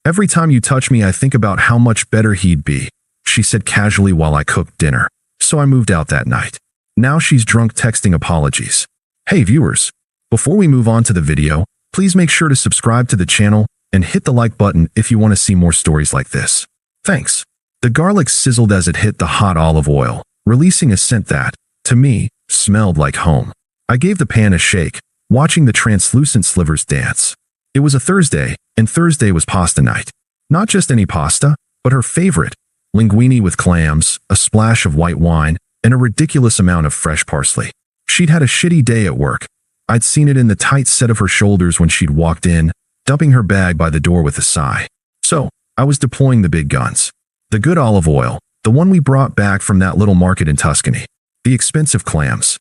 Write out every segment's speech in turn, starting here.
Every time you touch me, I think about how much better he'd be, she said casually while I cooked dinner. So I moved out that night. Now she's drunk texting apologies. Hey viewers, before we move on to the video, please make sure to subscribe to the channel and hit the like button if you want to see more stories like this. Thanks. The garlic sizzled as it hit the hot olive oil, releasing a scent that, to me, smelled like home. I gave the pan a shake, watching the translucent slivers dance. It was a Thursday, and Thursday was pasta night. Not just any pasta, but her favorite, linguine with clams, a splash of white wine, and a ridiculous amount of fresh parsley. She'd had a shitty day at work. I'd seen it in the tight set of her shoulders when she'd walked in, dumping her bag by the door with a sigh. So, I was deploying the big guns. The good olive oil, the one we brought back from that little market in Tuscany. The expensive clams.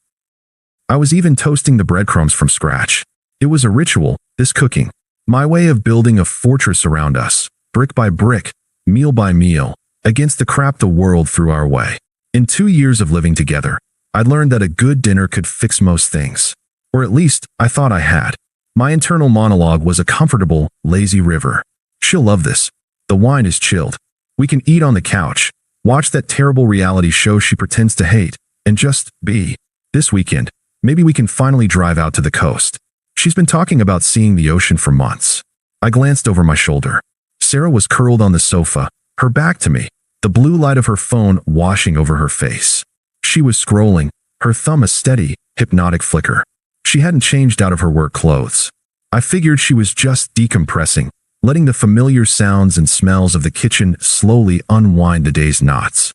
I was even toasting the breadcrumbs from scratch. It was a ritual, this cooking. My way of building a fortress around us, brick by brick, meal by meal, against the crap the world threw our way. In 2 years of living together, I'd learned that a good dinner could fix most things. Or at least, I thought I had. My internal monologue was a comfortable, lazy river. She'll love this. The wine is chilled. We can eat on the couch, watch that terrible reality show she pretends to hate, and just be. This weekend, maybe we can finally drive out to the coast. She's been talking about seeing the ocean for months. I glanced over my shoulder. Sarah was curled on the sofa, her back to me, the blue light of her phone washing over her face. She was scrolling, her thumb a steady, hypnotic flicker. She hadn't changed out of her work clothes. I figured she was just decompressing, letting the familiar sounds and smells of the kitchen slowly unwind the day's knots.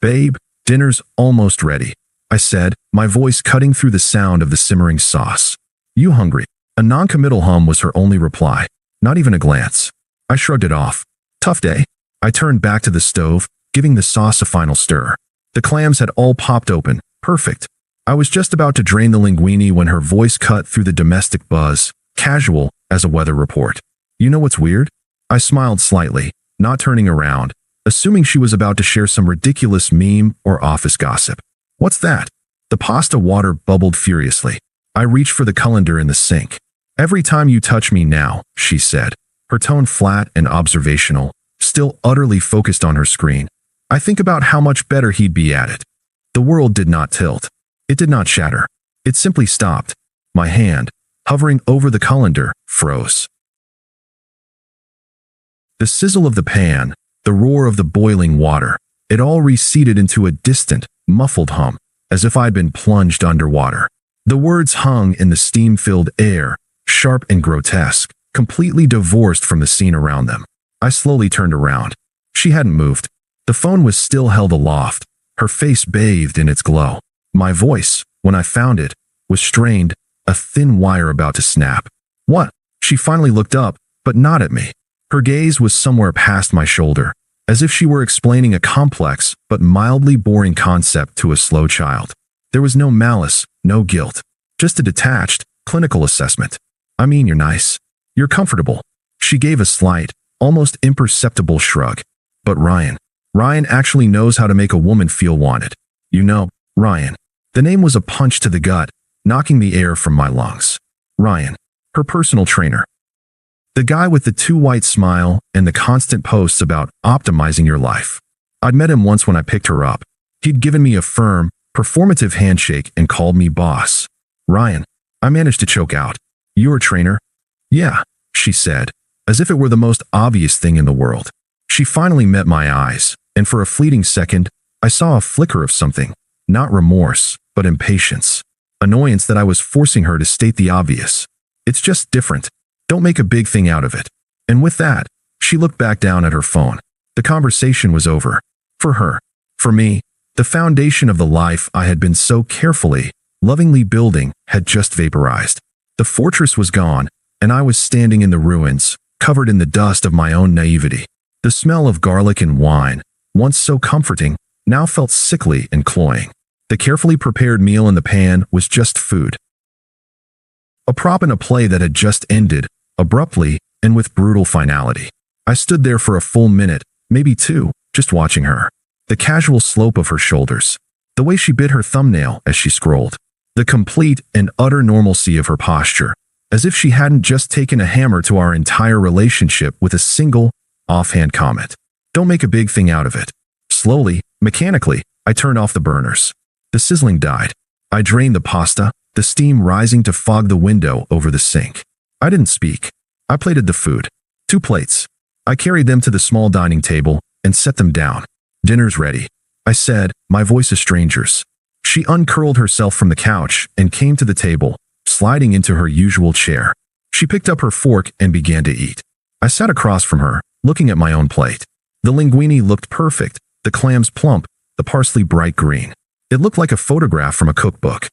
Babe, dinner's almost ready, I said, my voice cutting through the sound of the simmering sauce. You hungry? A non-committal hum was her only reply, not even a glance. I shrugged it off. Tough day. I turned back to the stove, giving the sauce a final stir. The clams had all popped open, perfect. I was just about to drain the linguine when her voice cut through the domestic buzz, casual as a weather report. You know what's weird? I smiled slightly, not turning around, assuming she was about to share some ridiculous meme or office gossip. What's that? The pasta water bubbled furiously. I reached for the colander in the sink. Every time you touch me now, she said, her tone flat and observational, still utterly focused on her screen. I think about how much better he'd be at it. The world did not tilt. It did not shatter. It simply stopped. My hand, hovering over the colander, froze. The sizzle of the pan, the roar of the boiling water, it all receded into a distant, muffled hum, as if I'd been plunged underwater. The words hung in the steam-filled air, sharp and grotesque, completely divorced from the scene around them. I slowly turned around. She hadn't moved. The phone was still held aloft, her face bathed in its glow. My voice, when I found it, was strained, a thin wire about to snap. What? She finally looked up, but not at me. Her gaze was somewhere past my shoulder, as if she were explaining a complex but mildly boring concept to a slow child. There was no malice, no guilt, just a detached, clinical assessment. I mean, you're nice. You're comfortable. She gave a slight, almost imperceptible shrug. But Ryan actually knows how to make a woman feel wanted. You know, Ryan. The name was a punch to the gut, knocking the air from my lungs. Ryan, her personal trainer. The guy with the too white smile and the constant posts about optimizing your life. I'd met him once when I picked her up. He'd given me a firm, performative handshake and called me boss. Ryan, I managed to choke out. You're a trainer? Yeah, she said, as if it were the most obvious thing in the world. She finally met my eyes, and for a fleeting second, I saw a flicker of something, not remorse, but impatience. Annoyance that I was forcing her to state the obvious. It's just different. Don't make a big thing out of it. And with that, she looked back down at her phone. The conversation was over. For her. For me, the foundation of the life I had been so carefully, lovingly building had just vaporized. The fortress was gone, and I was standing in the ruins, covered in the dust of my own naivety. The smell of garlic and wine, once so comforting, now felt sickly and cloying. The carefully prepared meal in the pan was just food. A prop in a play that had just ended, abruptly and with brutal finality. I stood there for a full minute, maybe two, just watching her. The casual slope of her shoulders. The way she bit her thumbnail as she scrolled. The complete and utter normalcy of her posture. as if she hadn't just taken a hammer to our entire relationship with a single, offhand comment. Don't make a big thing out of it. Slowly, mechanically, I turned off the burners. The sizzling died. I drained the pasta, the steam rising to fog the window over the sink. I didn't speak. I plated the food. 2 plates. I carried them to the small dining table and set them down. Dinner's ready, I said, my voice a stranger's. She uncurled herself from the couch and came to the table, sliding into her usual chair. She picked up her fork and began to eat. I sat across from her, looking at my own plate. The linguine looked perfect, the clams plump, the parsley bright green. It looked like a photograph from a cookbook.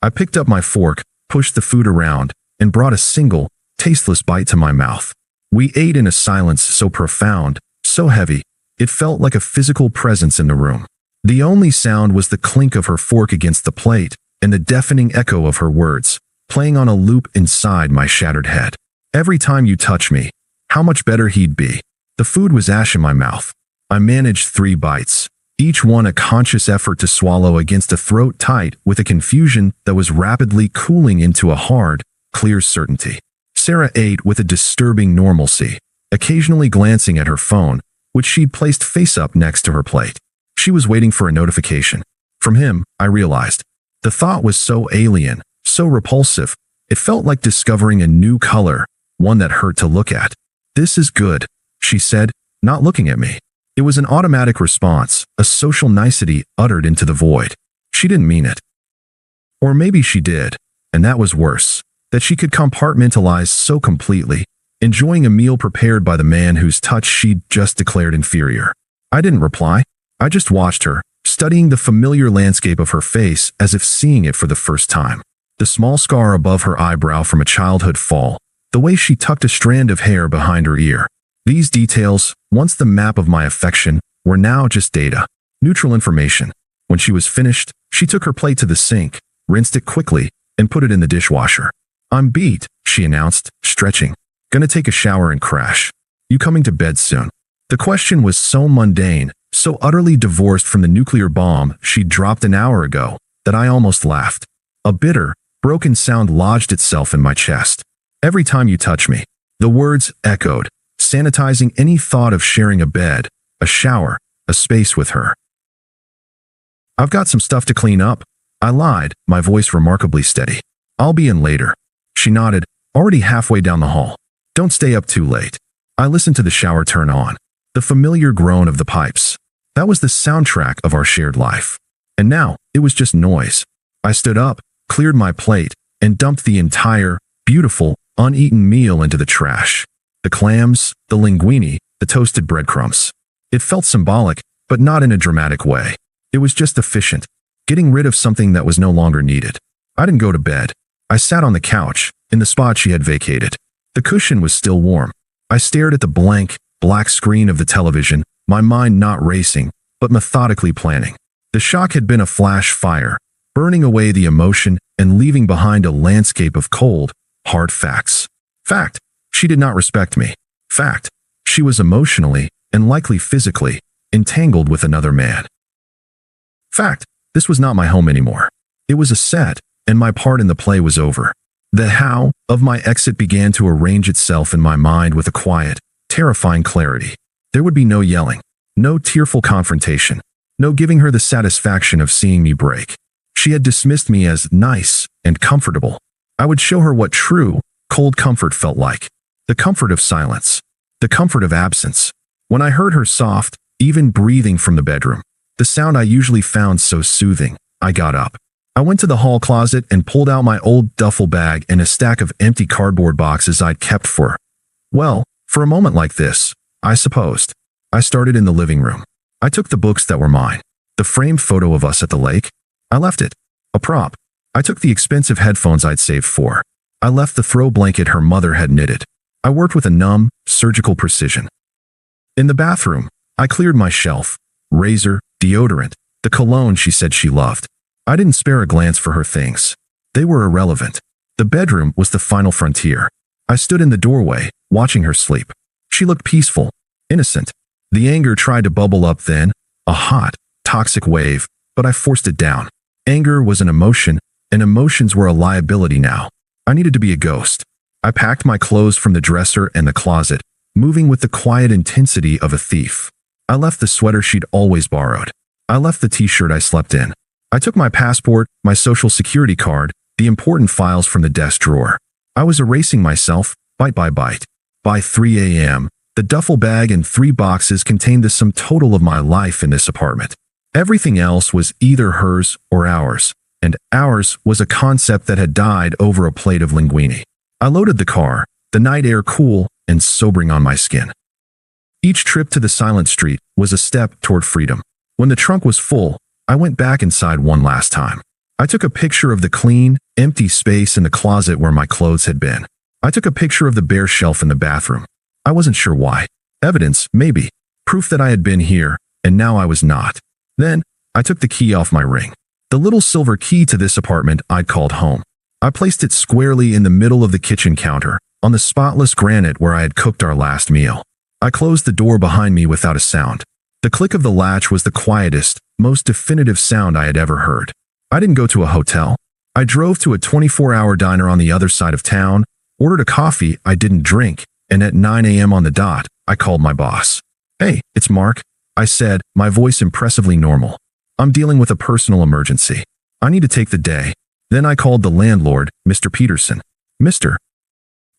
I picked up my fork, pushed the food around, and brought a single, tasteless bite to my mouth. We ate in a silence so profound, so heavy, it felt like a physical presence in the room. The only sound was the clink of her fork against the plate and the deafening echo of her words, playing on a loop inside my shattered head. Every time you touch me, how much better he'd be. The food was ash in my mouth. I managed 3 bites, each one a conscious effort to swallow against a throat tight with a confusion that was rapidly cooling into a hard, clear certainty. Sarah ate with a disturbing normalcy, occasionally glancing at her phone, which she'd placed face up next to her plate. She was waiting for a notification. From him, I realized. The thought was so alien, so repulsive, it felt like discovering a new color, one that hurt to look at. "This is good," she said, not looking at me. It was an automatic response, a social nicety uttered into the void. She didn't mean it. Or maybe she did, and that was worse, that she could compartmentalize so completely, enjoying a meal prepared by the man whose touch she'd just declared inferior. I didn't reply. I just watched her, studying the familiar landscape of her face as if seeing it for the first time. The small scar above her eyebrow from a childhood fall, the way she tucked a strand of hair behind her ear. These details, once the map of my affection, were now just data, neutral information. When she was finished, she took her plate to the sink, rinsed it quickly, and put it in the dishwasher. "I'm beat," she announced, stretching. "Gonna take a shower and crash. You coming to bed soon?" The question was so mundane, so utterly divorced from the nuclear bomb she'd dropped an hour ago, that I almost laughed. A bitter, broken sound lodged itself in my chest. "Every time you touch me," the words echoed, sanitizing any thought of sharing a bed, a shower, a space with her. "I've got some stuff to clean up," I lied, my voice remarkably steady. "I'll be in later." She nodded, already halfway down the hall. "Don't stay up too late." I listened to the shower turn on. The familiar groan of the pipes. That was the soundtrack of our shared life. And now, it was just noise. I stood up, cleared my plate, and dumped the entire, beautiful, uneaten meal into the trash. The clams, the linguine, the toasted breadcrumbs. It felt symbolic, but not in a dramatic way. It was just efficient, getting rid of something that was no longer needed. I didn't go to bed. I sat on the couch, in the spot she had vacated. The cushion was still warm. I stared at the blank, black screen of the television, my mind not racing, but methodically planning. The shock had been a flash fire, burning away the emotion and leaving behind a landscape of cold, hard facts. Fact, she did not respect me. Fact, she was emotionally, and likely physically, entangled with another man. Fact, this was not my home anymore. It was a set, and my part in the play was over. The how of my exit began to arrange itself in my mind with a quiet, terrifying clarity. There would be no yelling, no tearful confrontation, no giving her the satisfaction of seeing me break. She had dismissed me as nice and comfortable. I would show her what true, cold comfort felt like. The comfort of silence. The comfort of absence. When I heard her soft, even breathing from the bedroom, the sound I usually found so soothing, I got up. I went to the hall closet and pulled out my old duffel bag and a stack of empty cardboard boxes I'd kept for a moment like this, I supposed. I started in the living room. I took the books that were mine. The framed photo of us at the lake. I left it. A prop. I took the expensive headphones I'd saved for. I left the throw blanket her mother had knitted. I worked with a numb, surgical precision. In the bathroom, I cleared my shelf. Razor, deodorant, the cologne she said she loved. I didn't spare a glance for her things. They were irrelevant. The bedroom was the final frontier. I stood in the doorway, watching her sleep. She looked peaceful, innocent. The anger tried to bubble up then, a hot, toxic wave, but I forced it down. Anger was an emotion, and emotions were a liability now. I needed to be a ghost. I packed my clothes from the dresser and the closet, moving with the quiet intensity of a thief. I left the sweater she'd always borrowed. I left the t-shirt I slept in. I took my passport, my social security card, the important files from the desk drawer. I was erasing myself, bite by bite. By 3 a.m., the duffel bag and 3 boxes contained the sum total of my life in this apartment. Everything else was either hers or ours, and ours was a concept that had died over a plate of linguine. I loaded the car, the night air cool and sobering on my skin. Each trip to the silent street was a step toward freedom. When the trunk was full, I went back inside one last time. I took a picture of the clean, empty space in the closet where my clothes had been. I took a picture of the bare shelf in the bathroom. I wasn't sure why. Evidence, maybe. Proof that I had been here, and now I was not. Then, I took the key off my ring. The little silver key to this apartment I'd called home. I placed it squarely in the middle of the kitchen counter, on the spotless granite where I had cooked our last meal. I closed the door behind me without a sound. The click of the latch was the quietest, most definitive sound I had ever heard. I didn't go to a hotel. I drove to a 24-hour diner on the other side of town, ordered a coffee I didn't drink, and at 9 a.m. on the dot, I called my boss. "Hey, it's Mark," I said, my voice impressively normal. "I'm dealing with a personal emergency. I need to take the day." Then I called the landlord, Mr. Peterson. "Mr.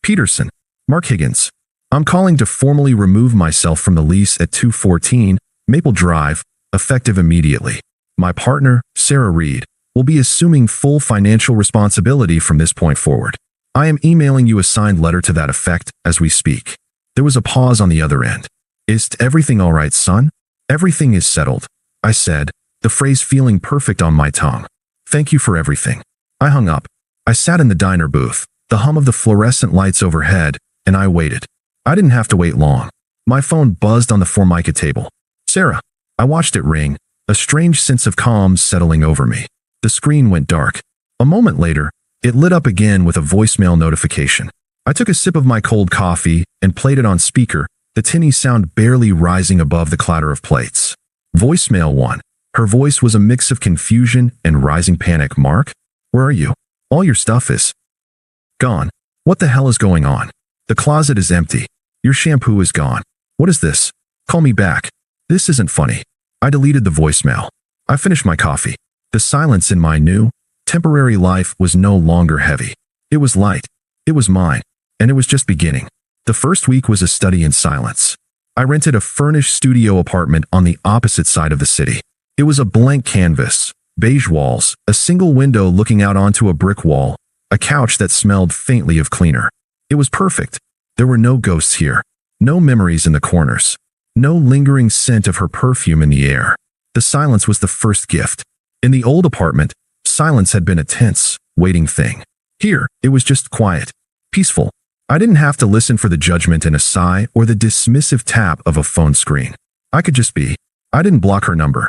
Peterson, Mark Higgins. I'm calling to formally remove myself from the lease at 214 Maple Drive, effective immediately. My partner, Sarah Reed, will be assuming full financial responsibility from this point forward. I am emailing you a signed letter to that effect as we speak." There was a pause on the other end. "Is everything all right, son?" "Everything is settled," I said, the phrase feeling perfect on my tongue. "Thank you for everything." I hung up. I sat in the diner booth, the hum of the fluorescent lights overhead, and I waited. I didn't have to wait long. My phone buzzed on the Formica table. "Sarah." I watched it ring, a strange sense of calm settling over me. The screen went dark. A moment later, it lit up again with a voicemail notification. I took a sip of my cold coffee and played it on speaker, the tinny sound barely rising above the clatter of plates. Voicemail 1. Her voice was a mix of confusion and rising panic. "Mark? Where are you? All your stuff is gone. What the hell is going on? The closet is empty. Your shampoo is gone. What is this? Call me back. This isn't funny." I deleted the voicemail. I finished my coffee. The silence in my new, temporary life was no longer heavy. It was light. It was mine. And it was just beginning. The first week was a study in silence. I rented a furnished studio apartment on the opposite side of the city. It was a blank canvas, beige walls, a single window looking out onto a brick wall, a couch that smelled faintly of cleaner. It was perfect. There were no ghosts here. No memories in the corners. No lingering scent of her perfume in the air. The silence was the first gift. In the old apartment, silence had been a tense, waiting thing. Here, it was just quiet, peaceful. I didn't have to listen for the judgment in a sigh or the dismissive tap of a phone screen. I could just be. I didn't block her number.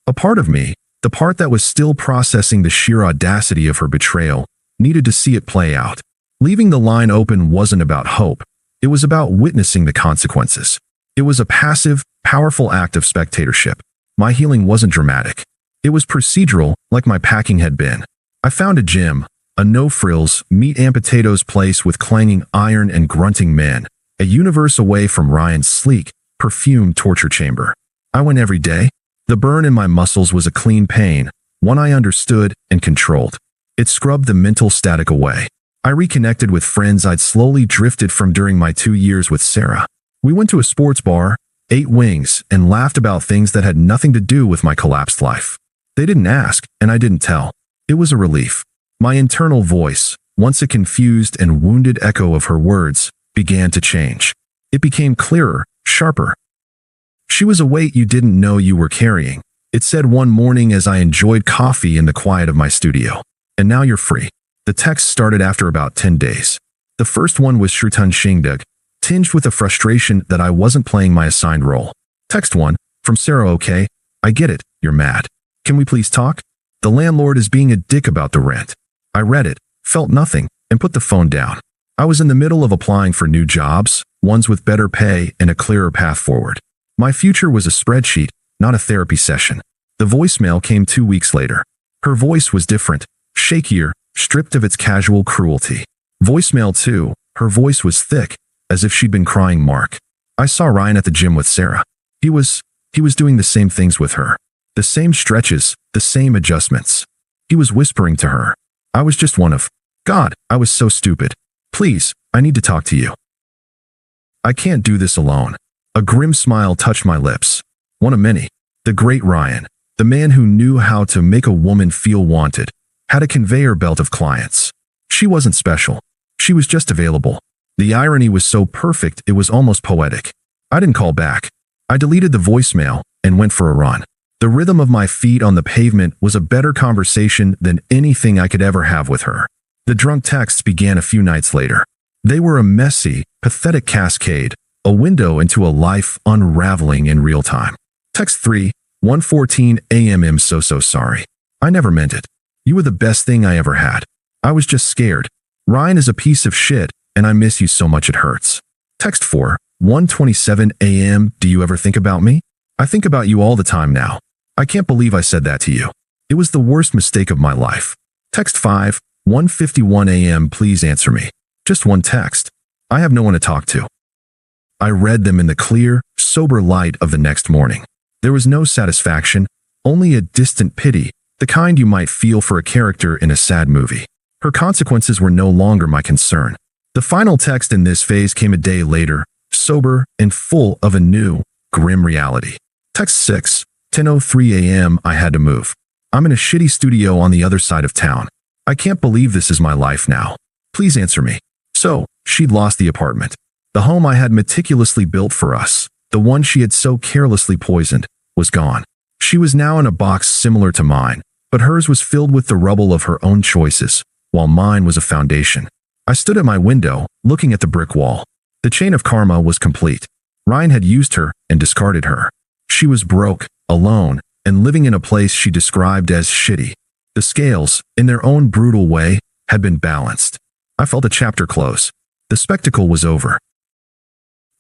A part of me, the part that was still processing the sheer audacity of her betrayal, needed to see it play out. Leaving the line open wasn't about hope. It was about witnessing the consequences. It was a passive, powerful act of spectatorship. My healing wasn't dramatic. It was procedural, like my packing had been. I found a gym, a no-frills, meat and potatoes place with clanging iron and grunting men, a universe away from Ryan's sleek, perfumed torture chamber. I went every day. The burn in my muscles was a clean pain, one I understood and controlled. It scrubbed the mental static away. I reconnected with friends I'd slowly drifted from during my 2 years with Sarah. We went to a sports bar, ate wings, and laughed about things that had nothing to do with my collapsed life. They didn't ask, and I didn't tell. It was a relief. My internal voice, once a confused and wounded echo of her words, began to change. It became clearer, sharper. "She was a weight you didn't know you were carrying," it said one morning as I enjoyed coffee in the quiet of my studio. "And now you're free." The text started after about 10 days. The first one was Shrutan Shingdug, tinged with a frustration that I wasn't playing my assigned role. Text 1, from Sarah. "Okay, I get it, you're mad. Can we please talk? The landlord is being a dick about the rent." I read it, felt nothing, and put the phone down. I was in the middle of applying for new jobs, ones with better pay and a clearer path forward. My future was a spreadsheet, not a therapy session. The voicemail came 2 weeks later. Her voice was different, shakier, stripped of its casual cruelty. Voicemail 2. Her voice was thick, as if she'd been crying. Mark. I saw Ryan at the gym with Sarah. He was doing the same things with her. The same stretches, the same adjustments. He was whispering to her. I was just one of. God, I was so stupid. Please, I need to talk to you. I can't do this alone. A grim smile touched my lips. One of many. The great Ryan, the man who knew how to make a woman feel wanted, had a conveyor belt of clients. She wasn't special. She was just available. The irony was so perfect it was almost poetic. I didn't call back. I deleted the voicemail and went for a run. The rhythm of my feet on the pavement was a better conversation than anything I could ever have with her. The drunk texts began a few nights later. They were a messy, pathetic cascade, a window into a life unraveling in real time. Text 3, 1:14 a.m. I'm so sorry. I never meant it. You were the best thing I ever had. I was just scared. Ryan is a piece of shit, and I miss you so much it hurts. Text 4, 1:27 a.m. Do you ever think about me? I think about you all the time now. I can't believe I said that to you. It was the worst mistake of my life. Text 5, 1:51 a.m. Please answer me. Just one text. I have no one to talk to. I read them in the clear, sober light of the next morning. There was no satisfaction, only a distant pity, the kind you might feel for a character in a sad movie. Her consequences were no longer my concern. The final text in this phase came a day later, sober and full of a new, grim reality. Text 6, 10:03 a.m. I had to move. I'm in a shitty studio on the other side of town. I can't believe this is my life now. Please answer me. So, she'd lost the apartment. The home I had meticulously built for us, the one she had so carelessly poisoned, was gone. She was now in a box similar to mine, but hers was filled with the rubble of her own choices, while mine was a foundation. I stood at my window, looking at the brick wall. The chain of karma was complete. Ryan had used her and discarded her. She was broke, alone, and living in a place she described as shitty. The scales, in their own brutal way, had been balanced. I felt a chapter close. The spectacle was over.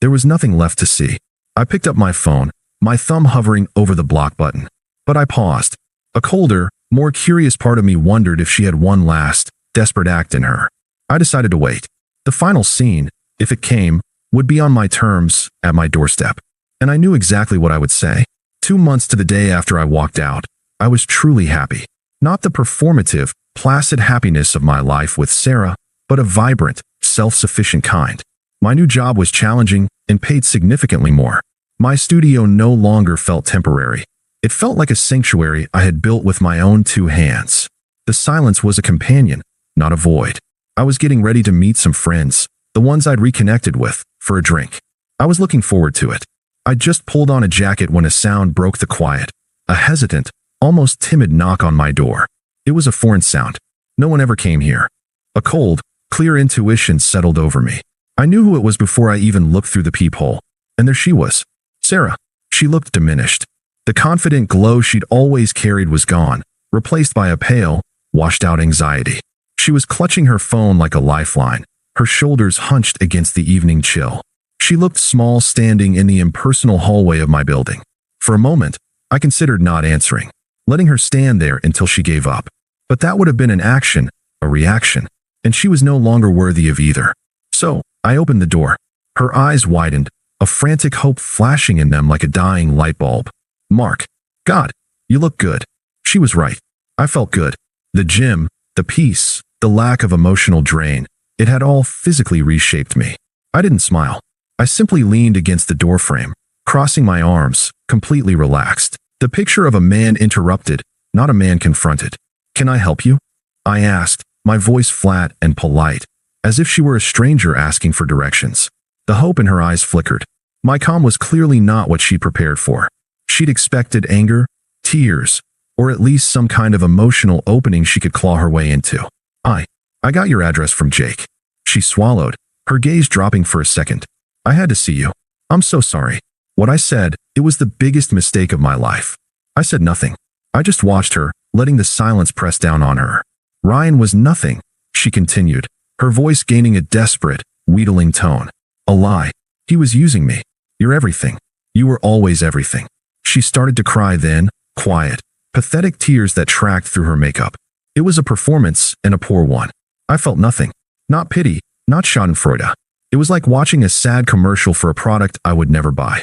There was nothing left to see. I picked up my phone, my thumb hovering over the block button. But I paused. A colder, more curious part of me wondered if she had one last, desperate act in her. I decided to wait. The final scene, if it came, would be on my terms, at my doorstep. And I knew exactly what I would say. 2 months to the day after I walked out, I was truly happy. Not the performative, placid happiness of my life with Sarah, but a vibrant, self-sufficient kind. My new job was challenging and paid significantly more. My studio no longer felt temporary. It felt like a sanctuary I had built with my own 2 hands. The silence was a companion, not a void. I was getting ready to meet some friends, the ones I'd reconnected with, for a drink. I was looking forward to it. I just pulled on a jacket when a sound broke the quiet. A hesitant, almost timid knock on my door. It was a foreign sound. No one ever came here. A cold, clear intuition settled over me. I knew who it was before I even looked through the peephole. And there she was. Sarah. She looked diminished. The confident glow she'd always carried was gone, replaced by a pale, washed-out anxiety. She was clutching her phone like a lifeline, her shoulders hunched against the evening chill. She looked small standing in the impersonal hallway of my building. For a moment, I considered not answering, letting her stand there until she gave up. But that would have been an action, a reaction, and she was no longer worthy of either. So, I opened the door. Her eyes widened, a frantic hope flashing in them like a dying light bulb. Mark. God, you look good. She was right. I felt good. The gym, the peace, the lack of emotional drain, it had all physically reshaped me. I didn't smile. I simply leaned against the doorframe, crossing my arms, completely relaxed. The picture of a man interrupted, not a man confronted. Can I help you? I asked, my voice flat and polite, as if she were a stranger asking for directions. The hope in her eyes flickered. My calm was clearly not what she'd prepared for. She'd expected anger, tears, or at least some kind of emotional opening she could claw her way into. I got your address from Jake. She swallowed, her gaze dropping for a second. I had to see you. I'm so sorry. What I said, it was the biggest mistake of my life. I said nothing. I just watched her, letting the silence press down on her. Ryan was nothing, she continued, her voice gaining a desperate, wheedling tone. A lie. He was using me. You're everything. You were always everything. She started to cry then, quiet, pathetic tears that tracked through her makeup. It was a performance, and a poor one. I felt nothing. Not pity, not schadenfreude. It was like watching a sad commercial for a product I would never buy.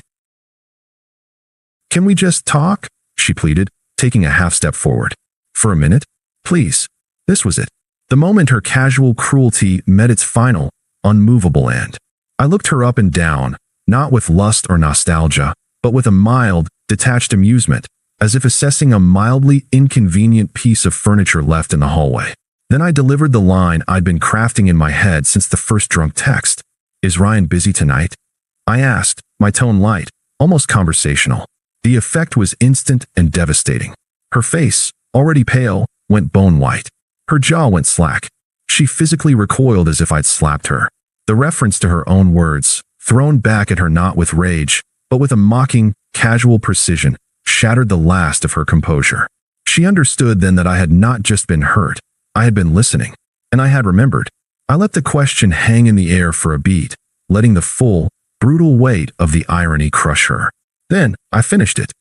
"Can we just talk?" she pleaded, taking a half step forward. "For a minute? Please." This was it. The moment her casual cruelty met its final, unmovable end. I looked her up and down, not with lust or nostalgia, but with a mild, detached amusement, as if assessing a mildly inconvenient piece of furniture left in the hallway. Then I delivered the line I'd been crafting in my head since the first drunk text. "Is Ryan busy tonight?" I asked, my tone light, almost conversational. The effect was instant and devastating. Her face, already pale, went bone white. Her jaw went slack. She physically recoiled as if I'd slapped her. The reference to her own words, thrown back at her not with rage, but with a mocking, casual precision, shattered the last of her composure. She understood then that I had not just been hurt, I had been listening, and I had remembered. I let the question hang in the air for a beat, letting the full, brutal weight of the irony crush her. Then, I finished it.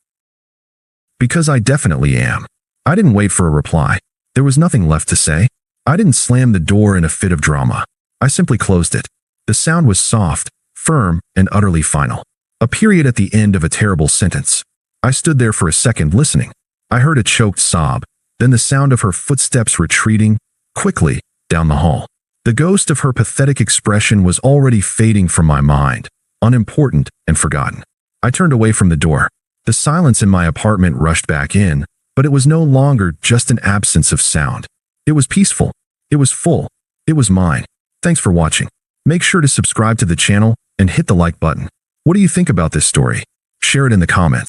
"Because I definitely am." I didn't wait for a reply. There was nothing left to say. I didn't slam the door in a fit of drama. I simply closed it. The sound was soft, firm, and utterly final. A period at the end of a terrible sentence. I stood there for a second listening. I heard a choked sob, then the sound of her footsteps retreating, quickly, down the hall. The ghost of her pathetic expression was already fading from my mind, unimportant and forgotten. I turned away from the door. The silence in my apartment rushed back in, but it was no longer just an absence of sound. It was peaceful. It was full. It was mine. Thanks for watching. Make sure to subscribe to the channel and hit the like button. What do you think about this story? Share it in the comments.